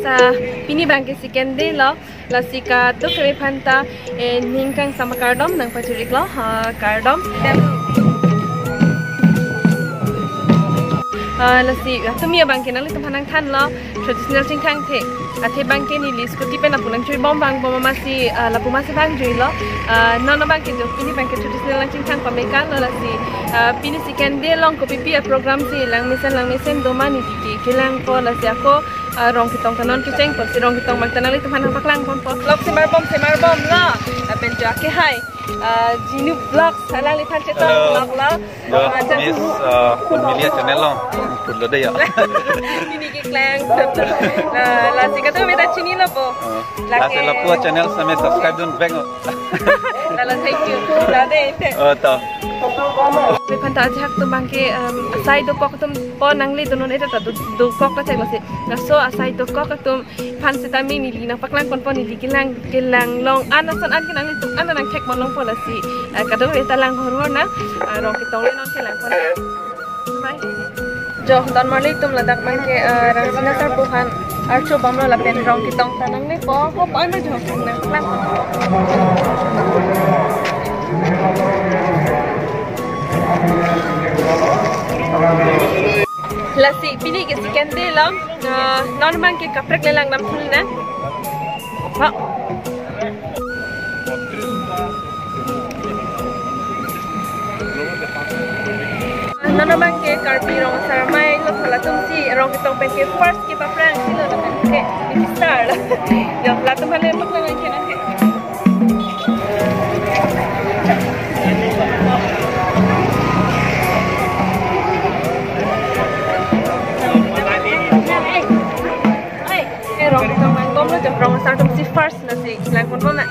sa pini bangke si kende lo la sika to kre phanta ningkang sama kardom nang pachurik lo kardom la si tumia bangke nang litum hanang than lo traditional chingkang the athe bangke ni li scooty pe na punang chui bom bang bom masih la puma se bang jui lo nona bangke jo pini bangke traditional lang chingkang pamekan lo la si pini si kende long ko pipi program si lang misen domani di kilang ko la si ako rong kitong kanon kiceng por si rong kitong magtanali tuhan ang paklang pon po lok semar bom la apen jo ake hai jinu vlog salang lipan cetok vlog la Miss Cornelia channel lo pulo de ya ini ki klang la si kato meta chini lo po la se la pu channel same subscribe don beng la thank you la de to Panta ajak tu bangke asai do kok tum po nangli tu non eta do kok la cek lasi ngaso asai do kok tum pan setami ni lina paklang pon pon ni kilang long anasan an kinang li tum an nang cek mon long po lasi kado eta lang horor na rong kitong le non kilang pon bye jo don marli tum ladak bangke rasina tar buhan archo bamlo la pen rong kitong tanang ni po ko pa ma jo na lang Lasi pili ke si kende lo normal ke kaprek lelang nam thul na ha normal ke karpi rong sarmai lo thala tum si rong kitong pe ke first ke paprang si lo na ke ni start yo la tum hale tuk lang ke na ke rong kitong manggom lo jam rong start si first na si lang pon pon na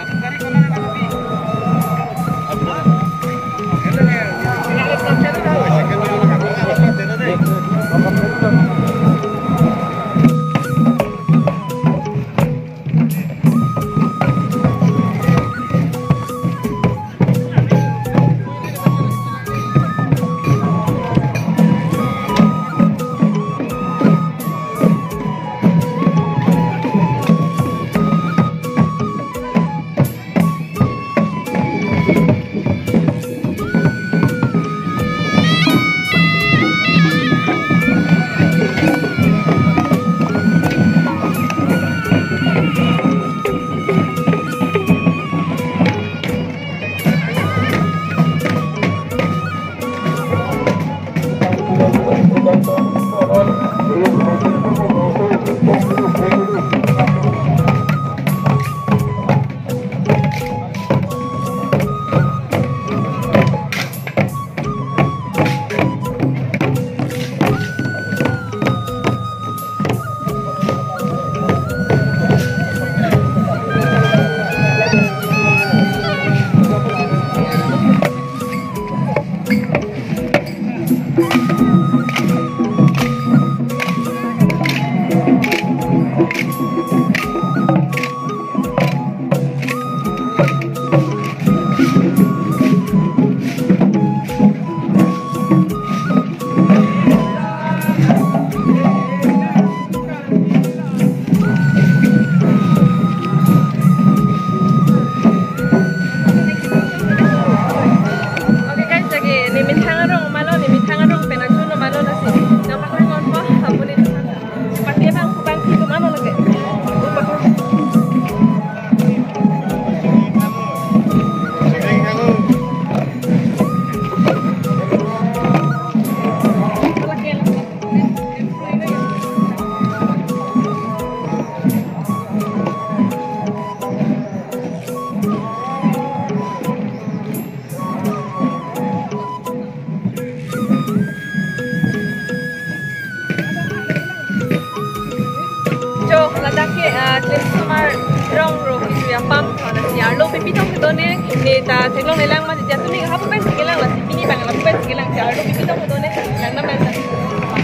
ta teglong nelang ma jatuh ni hapu pen segelang lah ini bang hapu pen segelang jaru itu dong tu ne lang nama pen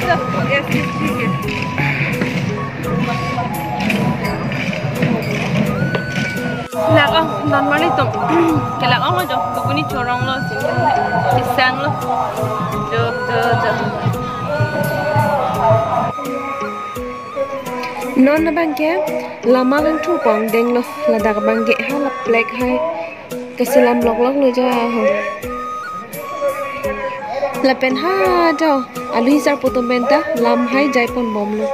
so yes lang oh normal itu kelang oh jo tu pun ni corong lo pisang lo jo non na bangke lama lang thu pong deng lo la dak bangke ha la black hai kasilam lok lok lo ja ho la pen ha do alu hisar poto benta lam hai jai pon bom lo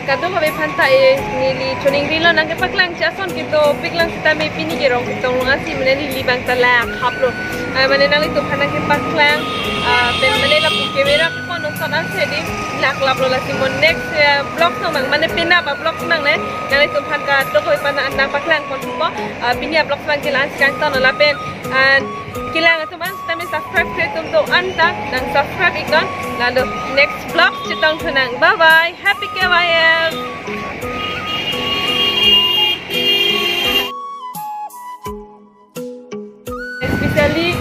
kadang kami pantai ni cuning rilo nang ke paklang jason kita piklang kita me pini ke rong kita long asi meneni libang talak haplo mana nang itu panang ke paklang pen mana la puke vera pon nonton ase di lak laplo la simon next blog no mang mana pena ba blog nang le nang itu panka to koi pana andang paklang kon po pini blog sang ke lan kan ton la pen kailangan teman kami subscribe ke tumto anta dan subscribe ikon lalu next vlog citang tenang bye bye happy KYL especially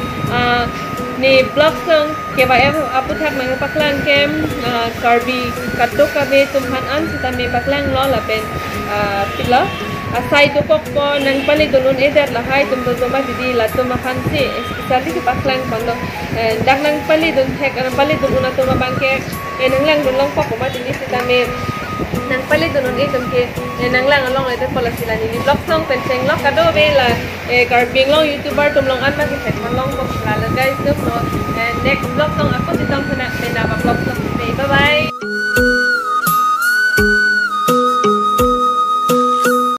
ni vlog sang KYL apu thak nang paklang kem karbi kato kabe tumhan an sitami paklang lo lapen pila asai tu kok nang pali dunun eder lahai tum tu ma didi la tum fansi especially ke paklang kondo dak nang pali dun thek nang pali dunun atu ma bangke nang lang dun long kok ma didi sitame nang pali dunun e tum ke nang lang along eder pala sila ni blog song penseng lo kado be la garbing long youtuber tum long an ma ke thek long